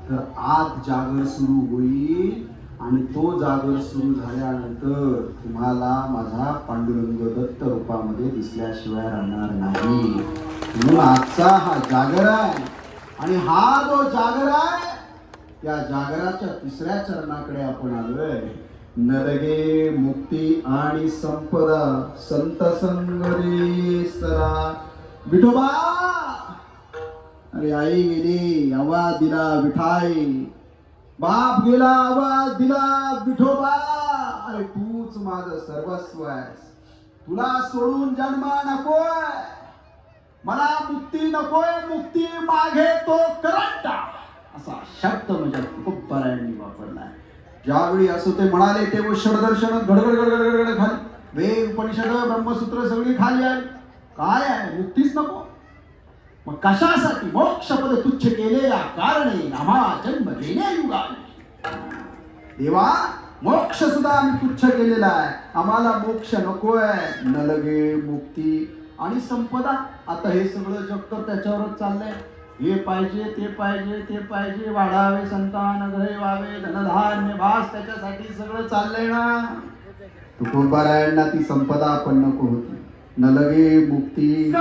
तर आत जागर सुरू होईल आणि तो जागर सुरू झाल्यानंतर तुम्हाला माझा पांडुरंग दत्त रूपामध्ये दिसल्याशिवाय राहणार नाही. म्हणून आजचा हा जागर आहे आणि हा जो जागर आहे त्या जागराच्या तिसऱ्या चरणाकडे आपण आलोय. नरगे मुक्ती आणि संपदा संत संग रे सरा. विठोबा अरे आई गेली आवाज दिला विठाई, बाप गेला आवाज दिला विठोबा. अरे तूच माझं सर्वस्व आहेस, तुला सोडून जन्म नकोय, मला मुक्ती नकोय, मुक्ती मागे तो करंटा. असा शब्द म्हणजे खूप परायणी वापरलाय. ज्यावेळी असं ते म्हणाले तेव्हा षडदर्शन घडघड घडघड खाली, वेद उपनिषद ब्रह्मसूत्र सगळी खाली आहे. काय आहे, मुक्तीच नको. मग कशासाठी मोक्षपद तुच्छ केलेल्या कारणे आम्हा जन्म घेण्या युगाने. देवा मोक्ष सुद्धा आम्ही तुच्छ केलेला आहे, आम्हाला मोक्ष नकोय. नलगे मुक्ती आणि संपदा. आता हे सगळं जग तर त्याच्यावरच चाललंय. हे पाहिजे ते पाहिजे ते पाहिजे, वाढावे संतान घरे व्हावे धनधान्य भास, त्याच्यासाठी सगळं चाललंय ना. तुकोबारायांना ती संपदा पण नको होती. नलगे मुक्ती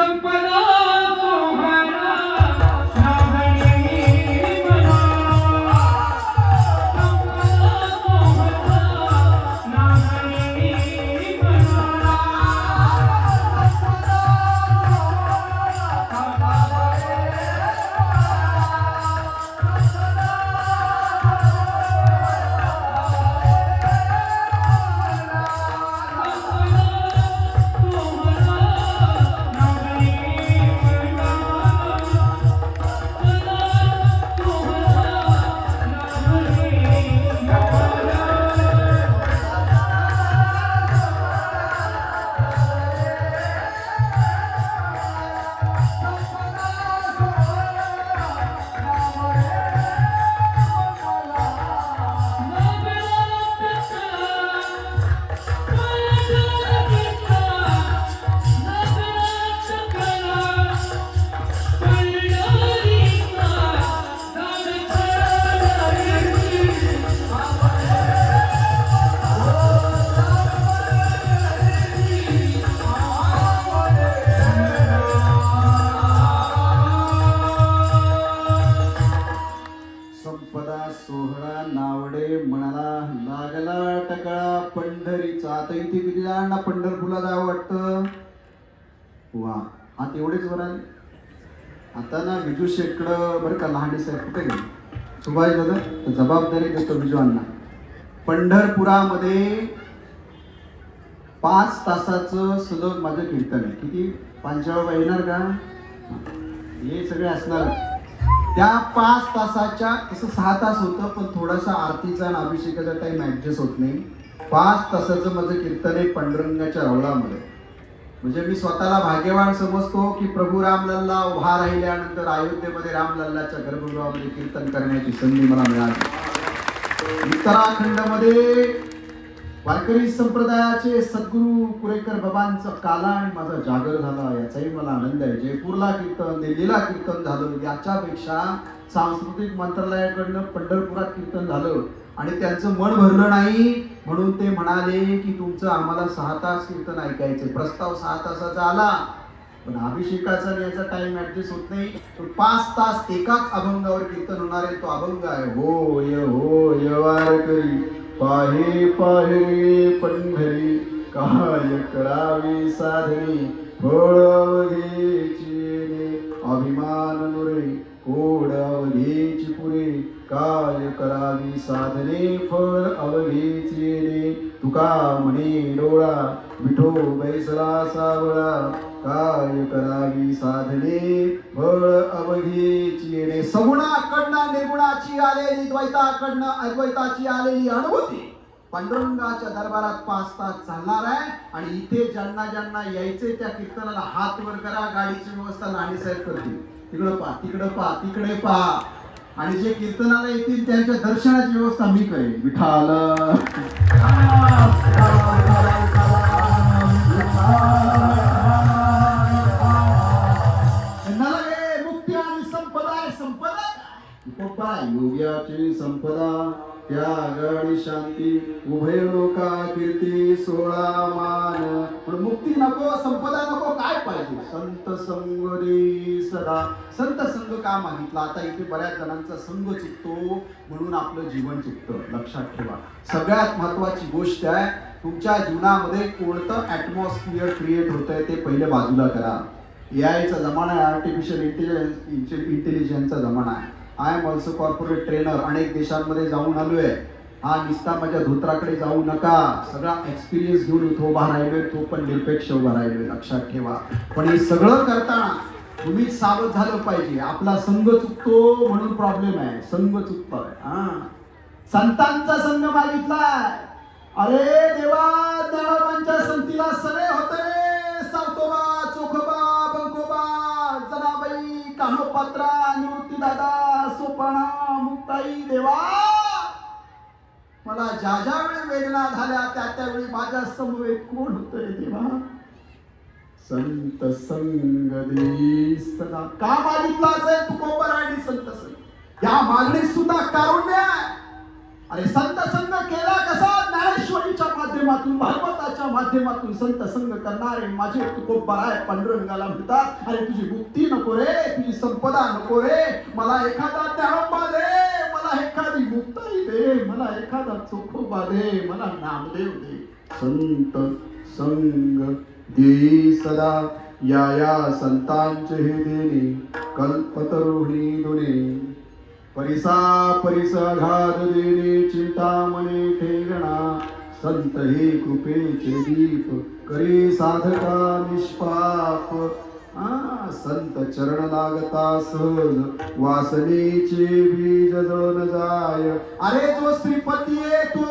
संपदा सोहळा नावडे म्हणाला लागला टकळा पंढरीचा. आता इथे किती जणांना पंढरपूरला जावं वाटतं. वा हा तेवढेच वर आले. आता ना विजू शेकडं बरं का, लहान साहेब कुठे गेले, सुभाष दादा जबाबदारी देतो विजू अण्णा. पंढरपुरामध्ये 5 तासाचं सलग माझं कीर्तन आहे. किती पांचाळा येणार का, हे सगळे असणार. त्या 5 तासाच्या तसं 6 तास होतं, पण थोडासा आरतीचा आणि अभिषेकाचा टाइम ऍडजस्ट होत नाही. 5 तासाचं माझं कीर्तन आहे पांडुरंगाच्या रवळामध्ये. म्हणजे मी स्वतःला भाग्यवान समजतो की प्रभू रामलल्ला उभा राहिल्यानंतर अयोध्येमध्ये रामलल्लाच्या गर्भगृहामध्ये कीर्तन करण्याची संधी मला मिळाली. उत्तराखंडमध्ये वारकरी संप्रदायाचे सद्गुरू कुरेकर बाबांचा काला आणि माझा जागर झाला, याचाही मला आनंद आहे. जयपूरला कीर्तन, दिल्लीला कीर्तन झालं, याच्यापेक्षा सांस्कृतिक मंत्रालयाकडनं पंढरपुरात कीर्तन झालं आणि त्यांचं मन भरलं नाही. म्हणून ते म्हणाले की तुमचं आम्हाला 6 तास कीर्तन ऐकायचे. प्रस्ताव 6 तासाचा आला, पण अभिषेकाचा याचा टाइम ऍडजस्ट होत नाही. तर 5 तास एकाच अभंगावर कीर्तन होणार आहे. तो अभंग आहे होय वारकरी पाहे पाहे पंढरी, काय करावी साधनी फळ अवघेची. अभिमान नुरे कोड अवघेची पुरे, काय करावी साधने फळ अवघेची. तुका म्हणे डोळा विठो बैसला सावळा, काय करावी साधने फळ अवघेची. सगुणाकडनं निर्गुणाची आलेली, द्वैताकडनं अद्वैताची आलेली अनुभूती पांडुरंगाच्या दरबारात 5 तास चालणार आहे. आणि इथे ज्यांना ज्यांना यायचे त्या कीर्तनाला हात वर करा. गाडीची व्यवस्था लहानी साहेब करतील. तिकडं पहा, तिकडं पहा, तिकडे पहा. आणि जे कीर्तनाला येतील त्यांच्या दर्शनाची व्यवस्था मी करेन. विठाल मुक्ती आणि संपदा. संपदा काय योग्याची संपदा त्याग आणि शांती उभय लोका कीर्ती सोळा मान. पण मुक्ती नको, संपदा नको, काय पाहिजे? संत संग रे सदा. संत संग का मागितला? आता इथे बऱ्याच जणांचा संघ चुकतो म्हणून आपलं जीवन चुकतं. लक्षात ठेवा, सगळ्यात महत्वाची गोष्ट आहे, तुमच्या जीवनामध्ये कोणतं ॲटमॉस्फिअर क्रिएट होतंय ते पहिले बाजूला करा. एआयचा जमाना आहे, आर्टिफिशियल इंटेलिजन्सचा जमाना आहे. I am also corporate trainer, अनेक देशांमध्ये जाऊन आलोय. हा निस्ता माझ्या धोत्राकडे जाऊ नका, सगळा एक्सपिरियन्स घेऊन इथं उभा राहिलोय, तो पण निरपेक्ष उभा राहिलोय. लक्षात ठेवा. पण हे सगळं करताना तुम्हीच सावध झालं पाहिजे. आपला संघ चुकतो म्हणून प्रॉब्लेम आहे, संघ चुकतोय. संतांचा संघ मागितलाय. अरे देवा, ज्ञानोबांच्या संगतीला सगळे होते रे. सावतोबा, चोखोबा, बंकोबा, जनाबाई, कान्होपात्रा, निवृत्तीदादा, सोपाना, मुक्ताई. देवा, मला ज्या ज्या वेळी वेदना झाल्या त्या त्यावेळी माझ्या समवेत कोण होतंय देवा? संत संग दे सदा. का मागितला असेल तुकोबरायणी संत संग? या मागणीत सुद्धा कारुण्य आहे. अरे संत संग केला कसा? ज्ञानेश्वरीच्या माध्यमातून, भागवताच्या माध्यमातून संत संग करणारे माझे तुकोबराय पांडुरंगाला म्हणतात, अरे तुझी मुक्ती नको रे, तुझी संपदा नको रे, मला एखादा ज्ञानोबा दे, मला एखादी मुक्ताई दे, मला एखादा चोखोबा दे, मला नामदेव दे. संत संग दे सदा. या संतांचे हे देणे कल्पतरुणी दुने. परिसा घात देणे चिंतामणे ठेगणा. संत हे कृपेचे दीप करे साधका निष्पाप. संत चरण लागता सहज वासनेचे बीज जळून जाय. अरे जो श्रीपती आहे तो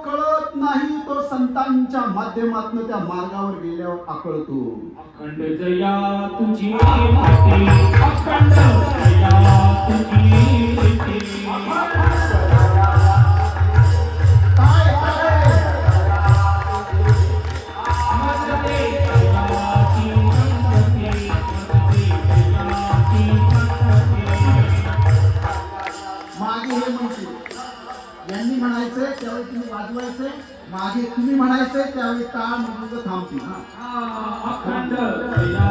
कळत नाही, तो संतांच्या माध्यमातून त्या मार्गावर गेल्यावर आकळतो. अखंड जया तुझी कीर्ती, अखंड जया तुझी कीर्ती. मागे हे म्हणते, यांनी म्हणायचंय त्यावेळी तुम्ही वाजवायचे, मागे तुम्ही म्हणायचंय त्यावेळी टाळ मृदुंग थांबतील. अखंड जया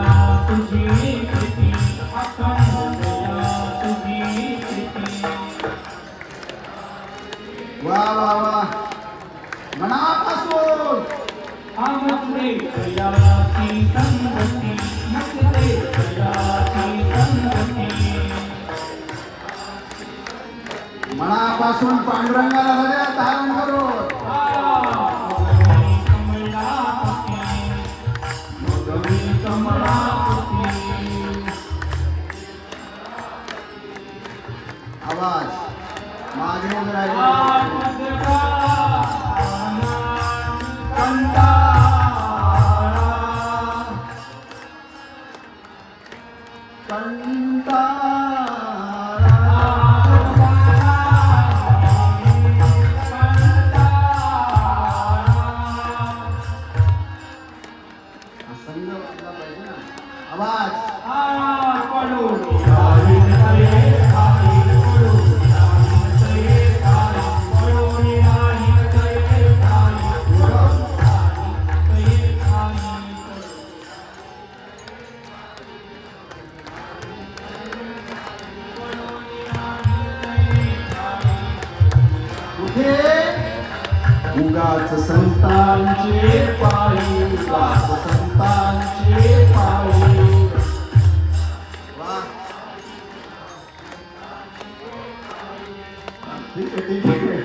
तुझी कीर्ती, अखंड जया तुझी कीर्ती. वा वा वा, मनापासून. आमचे जयाची संगती, नसते जयाची संगती. मनापासून पांडुरंगाला हृदय धारण करून. आवाज मागे उगाच संतांचे पायी, उगाच संतांचे पायी. वा, ठीक आहे ठीक आहे.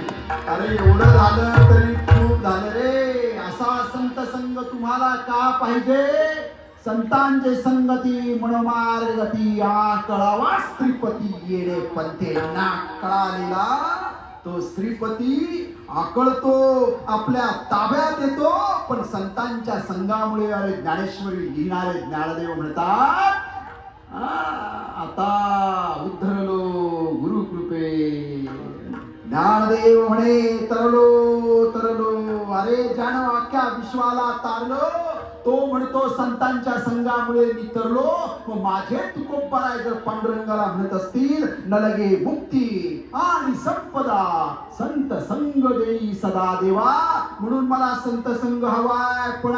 अरे एवढं झालं तरी खूप झालं रे. असा संत संग तुम्हाला का पाहिजे? संतांचे संगती मनमार्गती कळावा श्रीपती. येणे पंथे ना कळालेला तो श्रीपती आकळतो, आपल्या ताब्यात येतो. पण संतांच्या संघामुळे अरे ज्ञानेश्वरी लिहिणारे ज्ञानदेव म्हणतात, आता उद्धरलो गुरुकृपे. ज्ञानदेव म्हणे तरलो तरलो. अरे ज्यानं अख्ख्या विश्वाला तारलो तो म्हणतो संतांच्या संघामुळे मी तरलो, मग माझे तुकोबराय जर पांडुरंगाला म्हणत असतील, न लगे मुक्ती आणि संपदा संत संग देई सदा देवा. म्हणून मला संत संघ हवाय, पण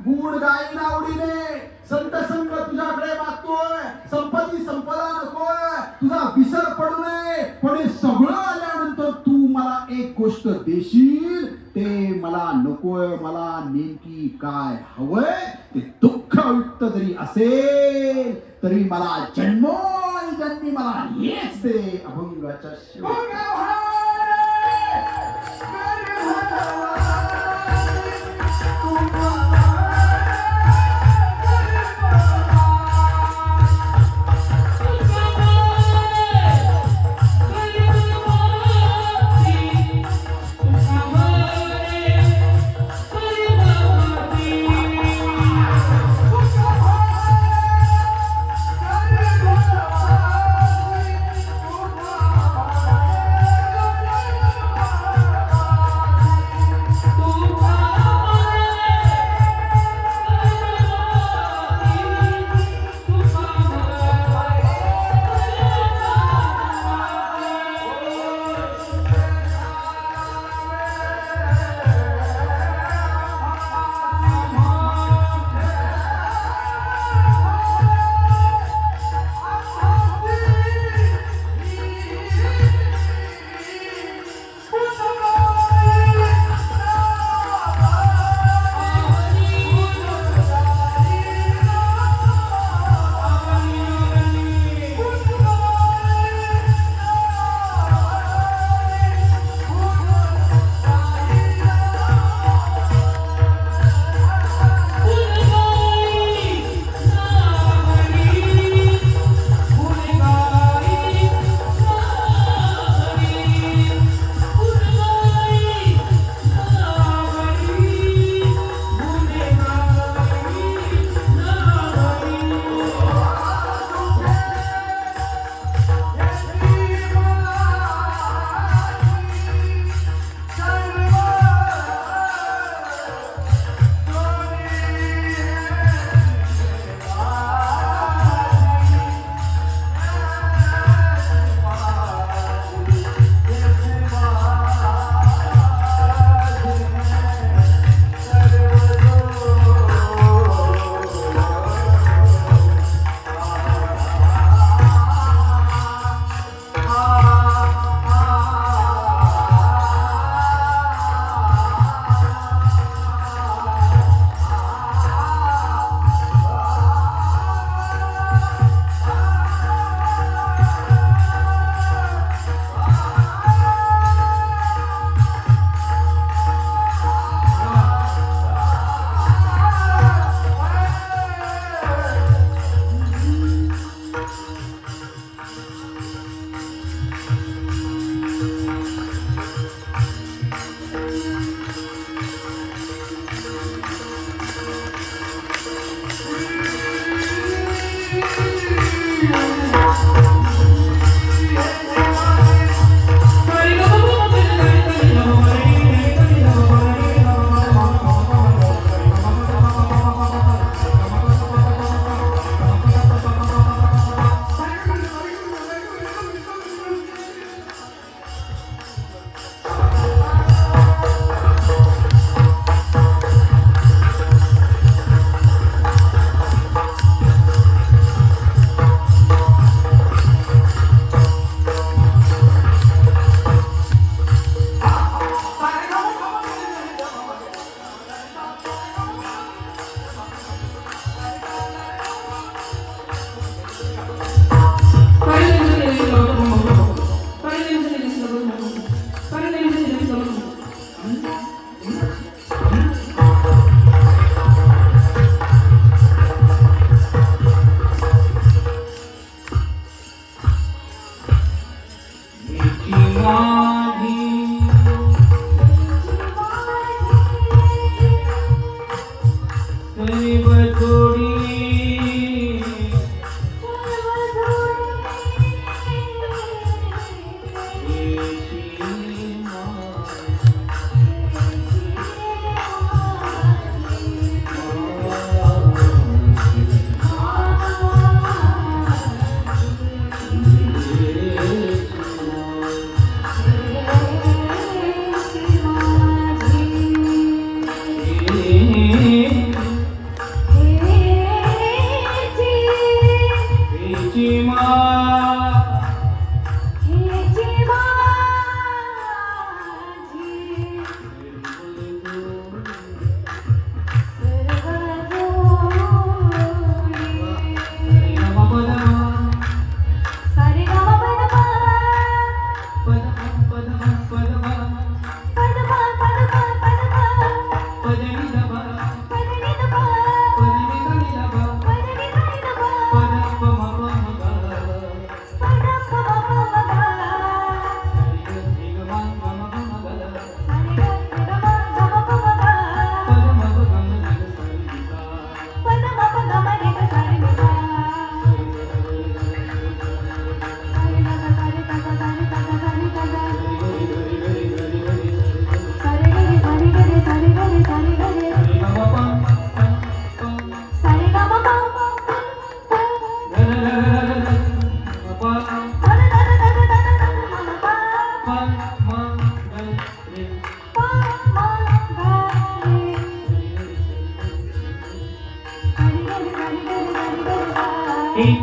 गुण गाईन आवडीने. संत संघ तुझ्याकडे मागतोय, संपदा नकोय, तुझा विसर पडू नये. पण हे सगळं आल्यानंतर तू मला एक गोष्ट देशील, ते मला नकोय. मला नेमकी काय हवंय ते दुःखयुक्त जरी असेल तरी मला जन्मी मला हेच दे. अभंगाच्या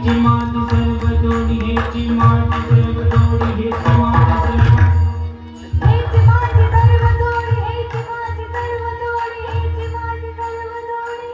हेची माझी सर्व जोडी हेची माझी सर्व जोडी हेची माझी सर्व हेची माझी सर्व जोडी हेची माझी सर्व जोडी हेची माझी सर्व जोडी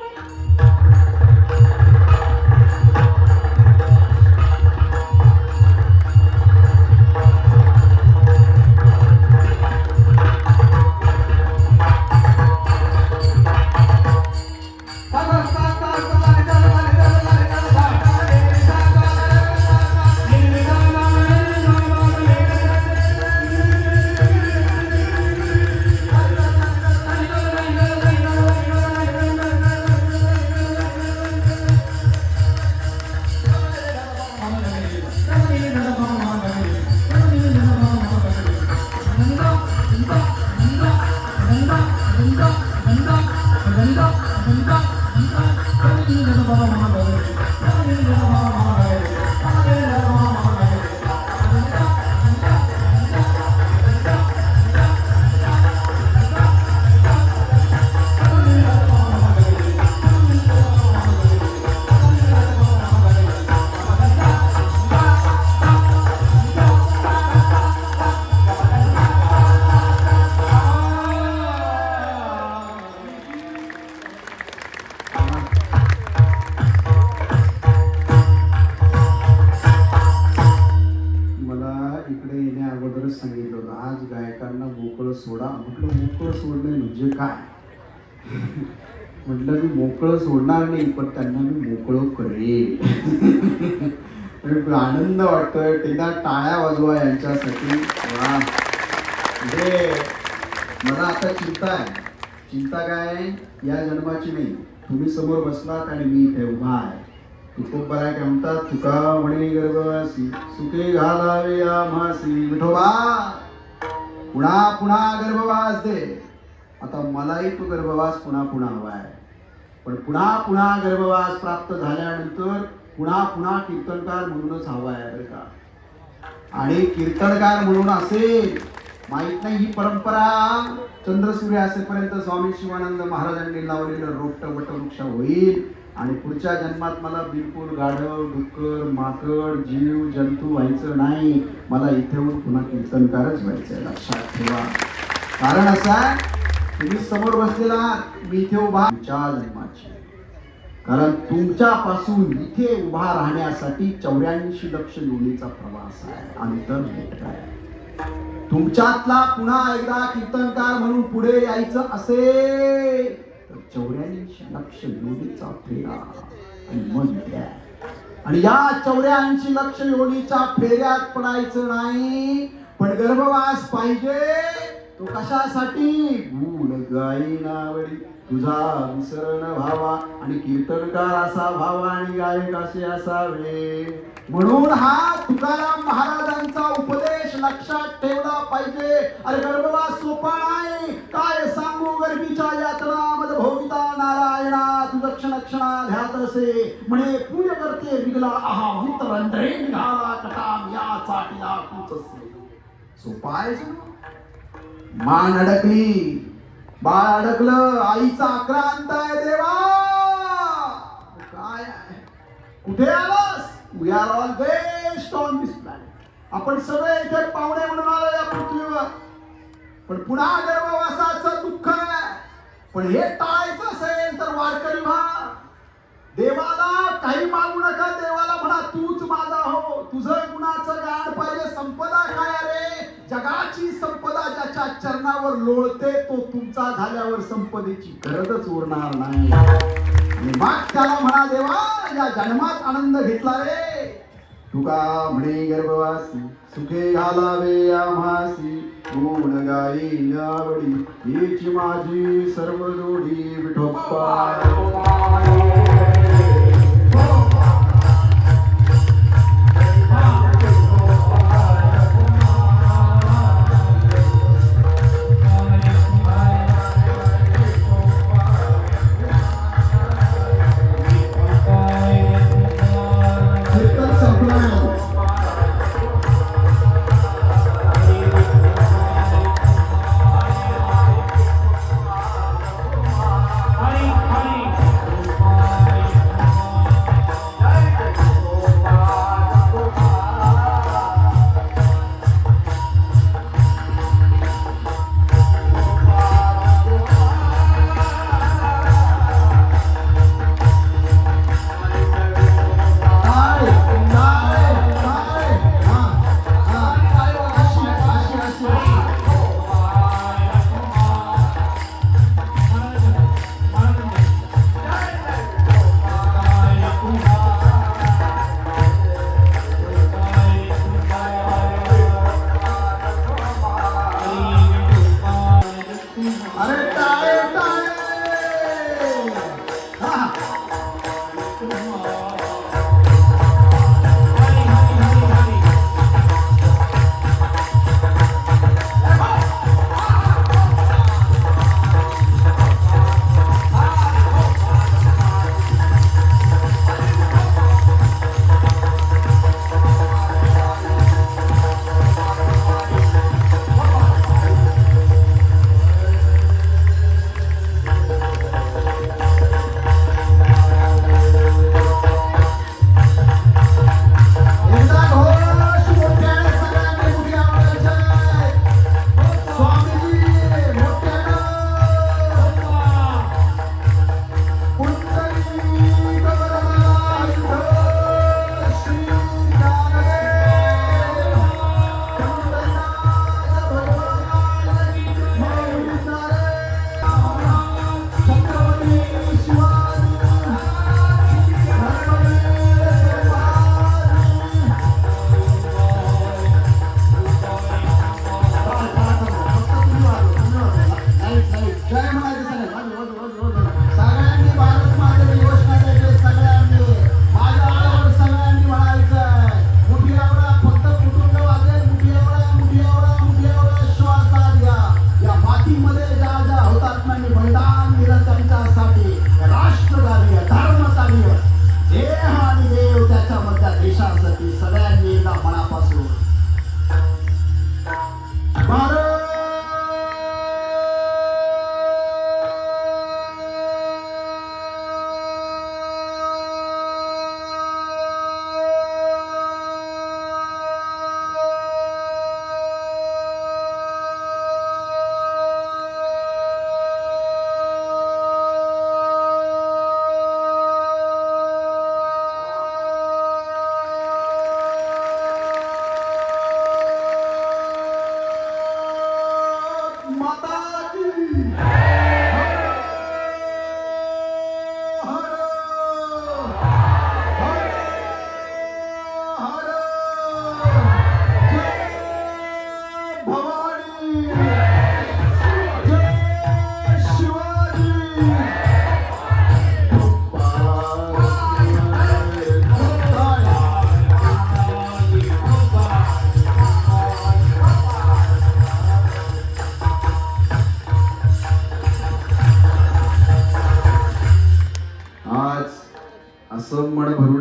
मला इकडे येण्या अगोदरच सांगितलं होतं आज गायकांना मोकळं सोडा. म्हटलं मोकळं सोडणे म्हणजे काय? म्हटलं मी मोकळं सोडणार नाही पण त्यांना मी मोकळं करेन. आनंद वाटतोय. एकदा टाळ्या वाजवा यांच्यासाठी. वा. म्हणजे मला आता चिंता आहे. चिंता काय? या जन्माची नाही. तुम्ही समोर बसलात आणि मी इथे उभा आहे. तुकोबराय काय म्हणतात, तुका म्हणे गर्भवासी सुखे घालावे आम्हासी. विठोबा पुन्हा पुन्हा गर्भवास दे. आता मलाही तो गर्भवास पुन्हा पुन्हा हवा आहे. पण पुन्हा पुन्हा गर्भवास प्राप्त झाल्यानंतर पुन्हा पुन्हा कीर्तनकार म्हणूनच हवा आहे बरं का. आणि कीर्तनकार म्हणून असेल माहित नाही. ही परंपरा चंद्रसूर्य असेपर्यंत स्वामी शिवानंद महाराजांनी लावलेलं रोपट वटवृक्ष होईल. आणि पुढच्या जन्मात मला बिलकुल गाढव डुक्कर माकड जीव जंतू व्हायचं नाही. मला इथे येऊन पुन्हा कीर्तनकारच व्हायचं आहे. लक्षात ठेवा. कारण असं आहे तुम्ही समोर बसलेला मी इथे उभा तुमच्या जन्माची. कारण तुमच्यापासून इथे उभा राहण्यासाठी 84 लक्ष योनीचा प्रवास आहे. अंतर मोठं आहे. तुमच्यातला पुन्हा एकदा कीर्तनकार म्हणून पुढे यायचं असेल तर 84 लक्ष योनीचा फेरा आणि मन द्या. आणि या 84 लक्ष योनीच्या फेऱ्यात पडायचं नाही पण गर्भवास पाहिजे. तो कशासाठी? भूल गाई नावडी तुझा विसरण व्हावा. आणि कीर्तनकार असा व्हावा आणि गायक असे असावे. म्हणून हा तुकाराम महाराजांचा उपदेश लक्षात ठेवला पाहिजे. अरे गर्भवास सोपा नाही. काय सांगू गर्भीच्या यातना मद भोगिता नारायणा तुझ क्षण क्षणा ध्यात असे. म्हणे पूय करते निघला आहा अंतरंध्रे निघाला कटाम या चाटीला तूच असे. सोपा आहे जणू. मान अडकली बाळ अडकलं. आईचा आक्रांत आहे देवा. काय आहे? कुठे आलास? We are all based on this planet. आपण सगळे इथे पाहुणे म्हणून आलो या पृथ्वीवर. पण पुन्हा गर्भवासाचं दुःख आहे. पण हे टाळायचं असेल तर वारकरी व्हा. देवाला काही मागू नका. देवाला म्हणा तूच माझा हो. तुझं गुणाचं गाण पाहिजे. संपदा काय रे? जगाची संपदा ज्याच्या चरणावर लोळते तो तुमचा झाल्यावर संपदेची गरजच उरणार नाही. आणि मग त्याला म्हणा देवा या जन्मात आनंद घेतला रे. तुका म्हणे गर्भवासी सुखे घालावे आम्हासी. गुण गाई आवडी हीची माझी सर्व जोडी. विठोबा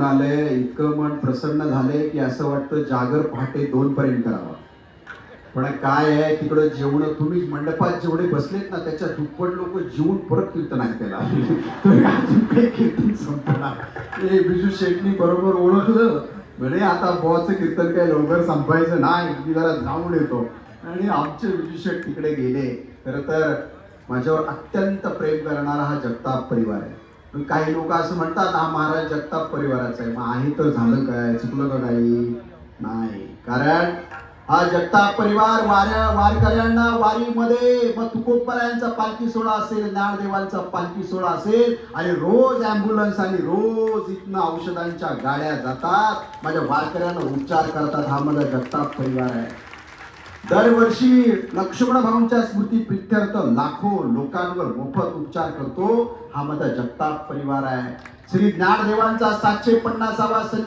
आलंय, इतकं मन प्रसन्न झालंय की असं वाटतं जागर पहाटे 2 पर्यंत करावं. पण काय आहे तिकडं जेवण, तुम्ही मंडपात जेवढे बसलेत ना त्याच्या दुप्पट लोक जेवून परत कीर्तन ऐकायला तुम्ही अजून काही कीर्तन संपणार. हे बिजू शेटनी बरोबर ओळखलं म्हणे आता बॉचं कीर्तन काही लवकर संपायचं नाही, मी जरा जाऊन येतो. आणि आमचे बिजू शेट तिकडे गेले. खरं तर माझ्यावर अत्यंत प्रेम करणारा हा जगताप परिवार आहे. पण काही लोक असं म्हणतात हा महाराज जगताप परिवाराचा आहे. मग आहे तर झालं काय, चुकलं का काही नाही. कारण हा जगताप परिवार वारकऱ्यांना वारीमध्ये मग तुकोबरायांचा पालखी सोहळा असेल, ज्ञानदेवांचा पालखी सोहळा असेल आणि रोज ॲम्ब्युलन्स आणि रोज इथनं औषधांच्या गाड्या जातात, माझ्या वारकऱ्यांना उपचार करतात. हा माझा जगताप परिवार आहे. दरवर्षी लक्ष्मण भाऊंच्या स्मृती प्रित्यर्थ लाखो लोकांवर मोफत उपचार करतो. हा माझा जगताप परिवार आहे. श्री ज्ञानदेवांचा 750वा